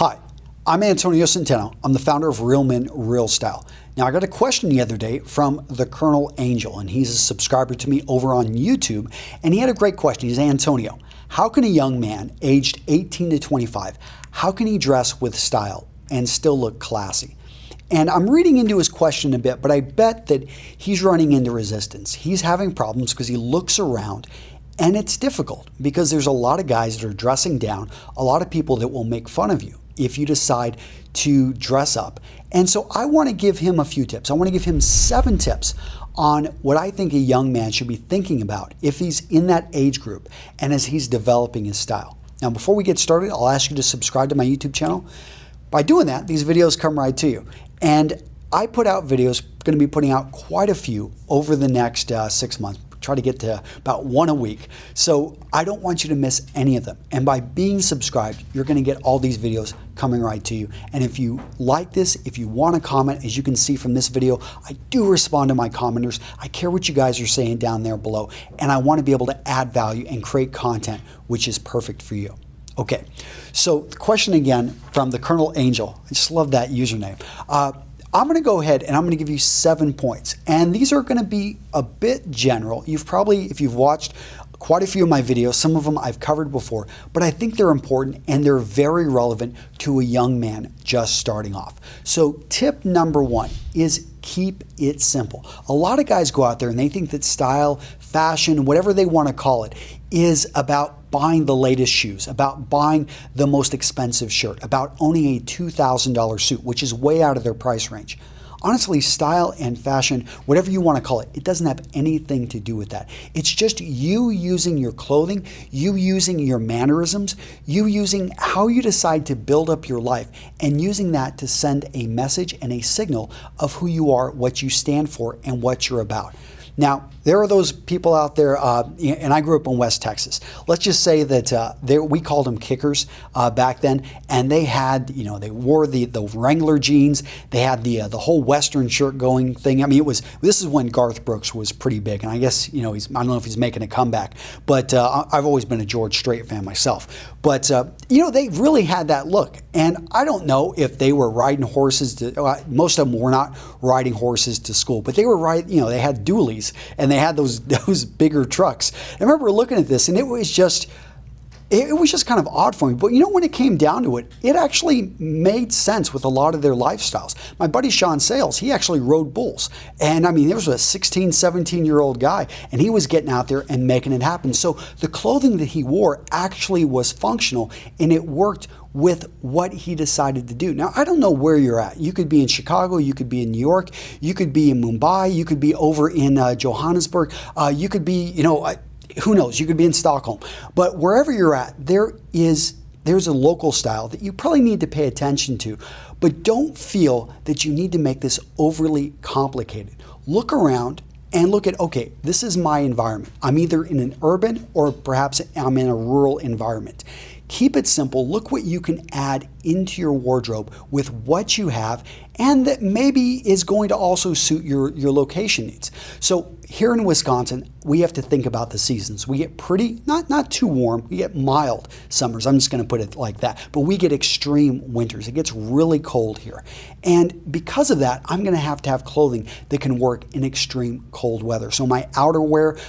Hi, I'm Antonio Centeno. I'm the founder of Real Men, Real Style. Now, I got a question the other day from the Colonel Angel, and he's a subscriber to me over on YouTube, and he had a great question. He's Antonio, how can a young man aged 18 to 25, how can he dress with style and still look classy? And I'm reading into his question a bit, but I bet that he's running into resistance. He's having problems because he looks around and it's difficult because there's a lot of guys that are dressing down, a lot of people that will make fun of you if you decide to dress up. And so I want to give him a few tips. I want to give him 7 tips on what I think a young man should be thinking about if he's in that age group and as he's developing his style. Now, before we get started, I'll ask you to subscribe to my YouTube channel. By doing that, these videos come right to you. And I put out videos, going to be putting out quite a few over the next 6 months. Try to get to about 1 a week. So I don't want you to miss any of them. And by being subscribed, you're going to get all these videos coming right to you. And if you like this, if you want to comment, as you can see from this video, I do respond to my commenters. I care what you guys are saying down there below. And I want to be able to add value and create content which is perfect for you. Okay, so the question again from the Colonel Angel. I just love that username. I'm going to go ahead and I'm going to give you 7 points. And these are going to be a bit general. You've probably, if you've watched quite a few of my videos, some of them I've covered before, but I think they're important and they're very relevant to a young man just starting off. So tip number 1 is keep it simple. A lot of guys go out there and they think that style, fashion, whatever they want to call it, is about buying the latest shoes, about buying the most expensive shirt, about owning a $2,000 suit, which is way out of their price range. Honestly, style and fashion, whatever you want to call it, it doesn't have anything to do with that. It's just you using your clothing, you using your mannerisms, you using how you decide to build up your life, and using that to send a message and a signal of who you are, what you stand for, and what you're about. Now, there are those people out there, and I grew up in West Texas. Let's just say that we called them kickers back then, and they had, they wore the Wrangler jeans. They had the whole Western shirt going thing. I mean, this is when Garth Brooks was pretty big, and I guess I don't know if he's making a comeback, but I've always been a George Strait fan myself. But they really had that look, and I don't know if they were riding horses. Most of them were not riding horses to school, but they were they had dualies. And they had those bigger trucks. I remember looking at this, and it was just kind of odd for me. But when it came down to it, it actually made sense with a lot of their lifestyles. My buddy Sean Sales, he actually rode bulls. And I mean, there was a 16, 17-year-old guy, and he was getting out there and making it happen. So the clothing that he wore actually was functional, and it worked with what he decided to do. Now, I don't know where you're at. You could be in Chicago, you could be in New York, you could be in Mumbai, you could be over in Johannesburg, you could be, who knows, you could be in Stockholm. But wherever you're at, there's a local style that you probably need to pay attention to. But don't feel that you need to make this overly complicated. Look around and look at, okay, this is my environment. I'm either in an urban or perhaps I'm in a rural environment. Keep it simple. Look what you can add into your wardrobe with what you have, and that maybe is going to also suit your location needs. So here in Wisconsin, we have to think about the seasons. We get pretty, not too warm, we get mild summers. I'm just going to put it like that. But we get extreme winters. It gets really cold here. And because of that, I'm going to have clothing that can work in extreme cold weather. So my outerwear,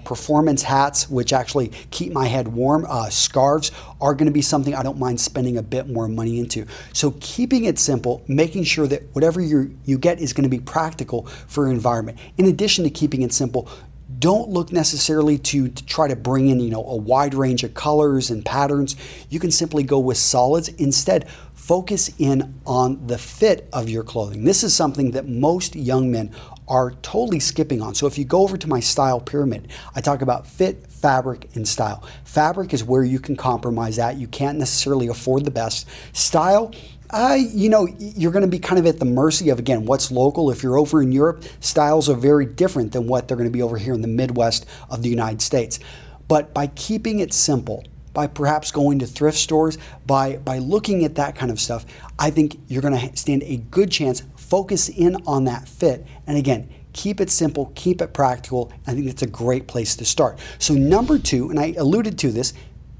performance hats, which actually keep my head warm, scarves are going to be something I don't mind spending a bit more money into. So keeping it simple, making sure that whatever you get is going to be practical for your environment. In addition to keeping it simple, don't look necessarily to try to bring in a wide range of colors and patterns. You can simply go with solids. Instead, focus in on the fit of your clothing. This is something that most young men are totally skipping on. So if you go over to my style pyramid, I talk about fit, fabric, and style. Fabric is where you can compromise at. You can't necessarily afford the best. Style, you're going to be kind of at the mercy of, again, what's local. If you're over in Europe, styles are very different than what they're going to be over here in the Midwest of the United States. But by keeping it simple, by perhaps going to thrift stores, by looking at that kind of stuff, I think you're going to stand a good chance. Focus in on that fit. And again, keep it simple, keep it practical. I think it's a great place to start. So number 2, and I alluded to this,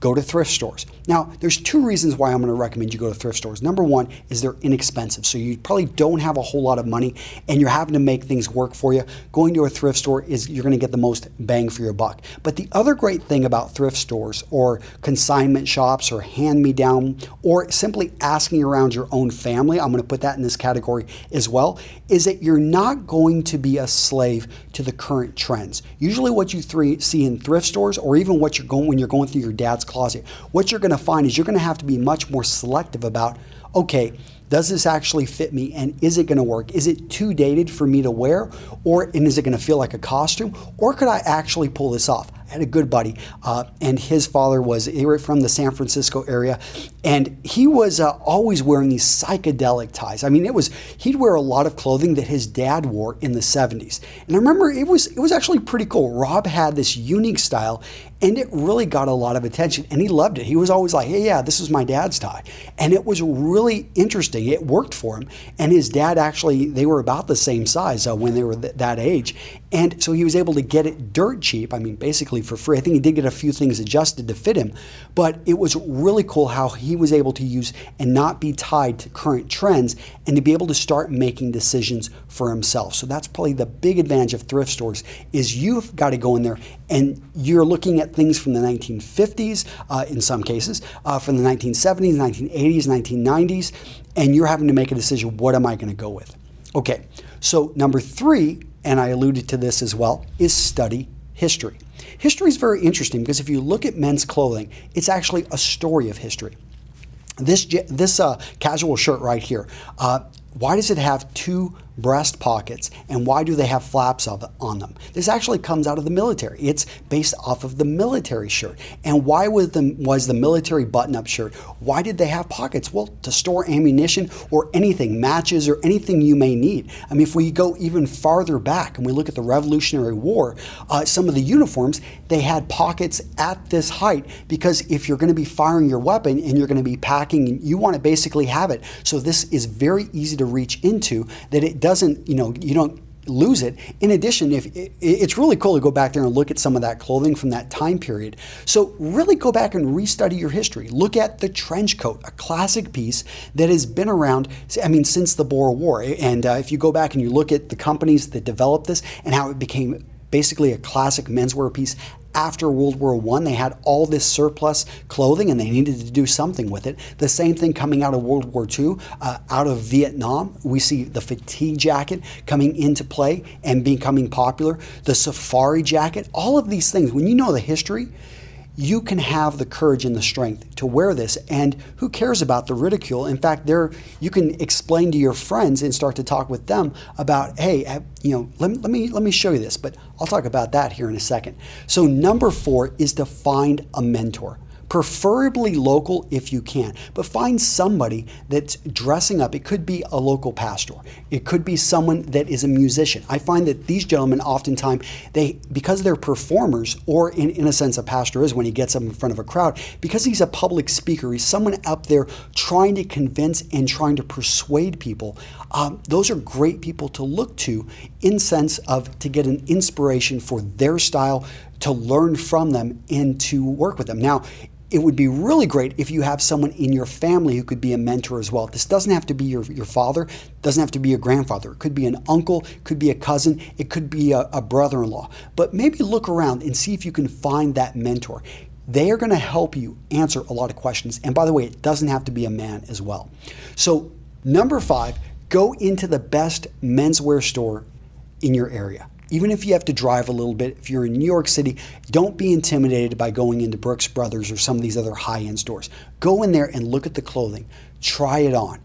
go to thrift stores. Now, there's two reasons why I'm going to recommend you go to thrift stores. Number one is they're inexpensive, so you probably don't have a whole lot of money and you're having to make things work for you. Going to a thrift store is you're going to get the most bang for your buck. But the other great thing about thrift stores or consignment shops or hand-me-down or simply asking around your own family, I'm going to put that in this category as well, is that you're not going to be a slave to the current trends. Usually what you see in thrift stores, or even what you're going when you're going through your dad's closet, what you're going to find is you're going to have to be much more selective about, okay, does this actually fit me and is it going to work? Is it too dated for me to wear, and is it going to feel like a costume, or could I actually pull this off? I had a good buddy, and his father they were from the San Francisco area, and he was always wearing these psychedelic ties. I mean, he'd wear a lot of clothing that his dad wore in the 70s. And I remember it was actually pretty cool. Rob had this unique style, and it really got a lot of attention, and he loved it. He was always like, hey, yeah, this is my dad's tie. And it was really interesting. It worked for him. And his dad actually, they were about the same size when they were that age. And so he was able to get it dirt cheap, I mean, basically for free. I think he did get a few things adjusted to fit him, but it was really cool how he was able to use and not be tied to current trends and to be able to start making decisions for himself. So that's probably the big advantage of thrift stores, is you've got to go in there and you're looking at things from the 1950s, in some cases, from the 1970s, 1980s, 1990s, and you're having to make a decision, what am I going to go with? Okay, so number three, and I alluded to this as well, is study history. History is very interesting because if you look at men's clothing, it's actually a story of history. This casual shirt right here, why does it have two breast pockets, and why do they have flaps on them? This actually comes out of the military. It's based off of the military shirt. And why was the military button-up shirt? Why did they have pockets? Well, to store ammunition or anything, matches or anything you may need. I mean, if we go even farther back and we look at the Revolutionary War, some of the uniforms, they had pockets at this height because if you're going to be firing your weapon and you're going to be packing, you want to basically have it. So this is very easy to reach into, that it doesn't, you don't lose it. In addition, it's really cool to go back there and look at some of that clothing from that time period. So really go back and restudy your history. Look at the trench coat, a classic piece that has been around, I mean, since the Boer War. And if you go back and you look at the companies that developed this and how it became basically a classic menswear piece after World War I, they had all this surplus clothing and they needed to do something with it. The same thing coming out of World War II, out of Vietnam. We see the fatigue jacket coming into play and becoming popular. The safari jacket, all of these things, when you know the history, you can have the courage and the strength to wear this, and who cares about the ridicule? In fact, you can explain to your friends and start to talk with them about, hey, let me show you this, but I'll talk about that here in a second. So number 4 is to find a mentor. Preferably local if you can, but find somebody that's dressing up. It could be a local pastor. It could be someone that is a musician. I find that these gentlemen oftentimes, because they're performers, or in a sense a pastor is when he gets up in front of a crowd, because he's a public speaker, he's someone up there trying to convince and trying to persuade people. Those are great people to look to in sense of to get an inspiration for their style, to learn from them and to work with them. Now, it would be really great if you have someone in your family who could be a mentor as well. This doesn't have to be your father, doesn't have to be your grandfather. It could be an uncle, could be a cousin, it could be a brother-in-law. But maybe look around and see if you can find that mentor. They are going to help you answer a lot of questions. And by the way, it doesn't have to be a man as well. So number 5, go into the best menswear store in your area. Even if you have to drive a little bit, if you're in New York City, don't be intimidated by going into Brooks Brothers or some of these other high-end stores. Go in there and look at the clothing, try it on,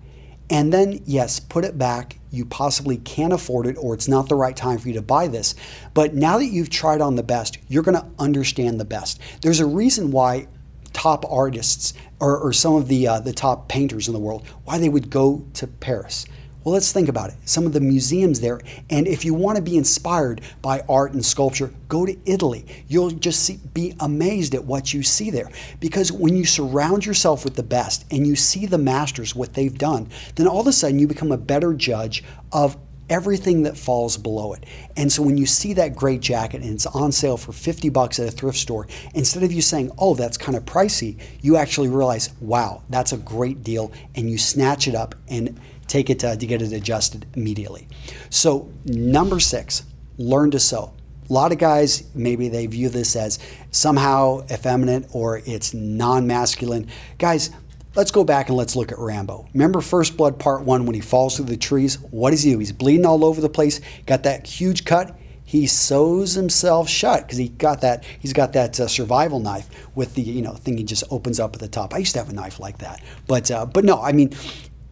and then, yes, put it back. You possibly can't afford it, or it's not the right time for you to buy this. But now that you've tried on the best, you're going to understand the best. There's a reason why top artists or some of the top painters in the world, why they would go to Paris. Well, let's think about it. Some of the museums there, and if you want to be inspired by art and sculpture, go to Italy. You'll just be amazed at what you see there. Because when you surround yourself with the best and you see the masters, what they've done, then all of a sudden you become a better judge of everything that falls below it. And so when you see that great jacket and it's on sale for $50 at a thrift store, instead of you saying, oh, that's kind of pricey, you actually realize, wow, that's a great deal, and you snatch it up and take it to get it adjusted immediately. So number 6, learn to sew. A lot of guys, maybe they view this as somehow effeminate or it's non-masculine. Guys, let's go back and let's look at Rambo. Remember First Blood Part 1 when he falls through the trees? What does he do? He's bleeding all over the place, got that huge cut. He sews himself shut because he's got that survival knife with the thing he just opens up at the top. I used to have a knife like that, but no, I mean,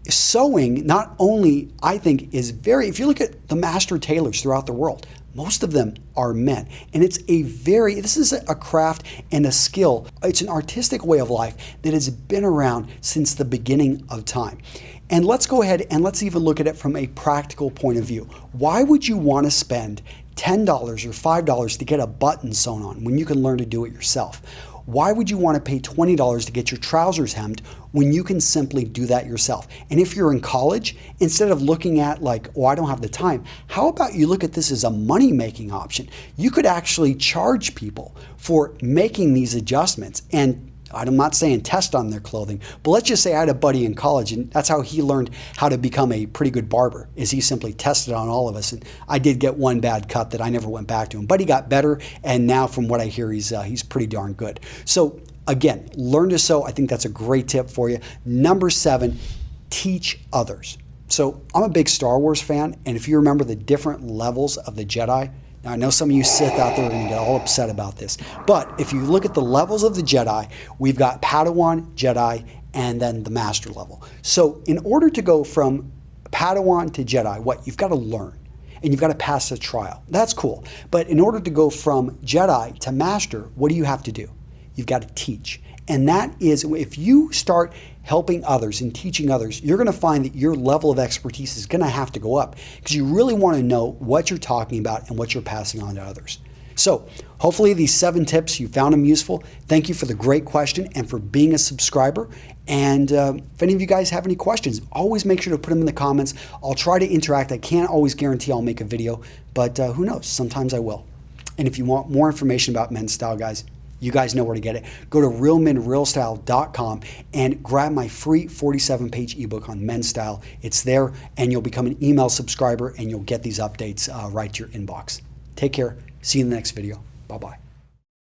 sewing not only I think is very. If you look at the master tailors throughout the world, most of them are men. And this is a craft and a skill. It's an artistic way of life that has been around since the beginning of time. And let's go ahead and let's even look at it from a practical point of view. Why would you want to spend $10 or $5 to get a button sewn on when you can learn to do it yourself? Why would you want to pay $20 to get your trousers hemmed when you can simply do that yourself? And if you're in college, instead of looking at like, oh, I don't have the time, how about you look at this as a money-making option? You could actually charge people for making these adjustments. And I'm not saying test on their clothing, but let's just say I had a buddy in college and that's how he learned how to become a pretty good barber, is he simply tested on all of us. And I did get one bad cut that I never went back to him, but he got better. And now from what I hear, he's pretty darn good. So again, learn to sew. I think that's a great tip for you. Number 7, teach others. So I'm a big Star Wars fan. And if you remember the different levels of the Jedi, now, I know some of you Sith out there are going to get all upset about this, but if you look at the levels of the Jedi, we've got Padawan, Jedi, and then the Master level. So in order to go from Padawan to Jedi, you've got to learn, and you've got to pass a trial. That's cool. But in order to go from Jedi to Master, what do you have to do? You've got to teach. And that is, if you start helping others and teaching others, you're going to find that your level of expertise is going to have to go up because you really want to know what you're talking about and what you're passing on to others. So hopefully these 7 tips, you found them useful. Thank you for the great question and for being a subscriber. And if any of you guys have any questions, always make sure to put them in the comments. I'll try to interact. I can't always guarantee I'll make a video, but who knows? Sometimes I will. And if you want more information about men's style, guys, you guys know where to get it. Go to realmenrealstyle.com and grab my free 47-page ebook on men's style. It's there, and you'll become an email subscriber, and you'll get these updates right to your inbox. Take care. See you in the next video. Bye-bye.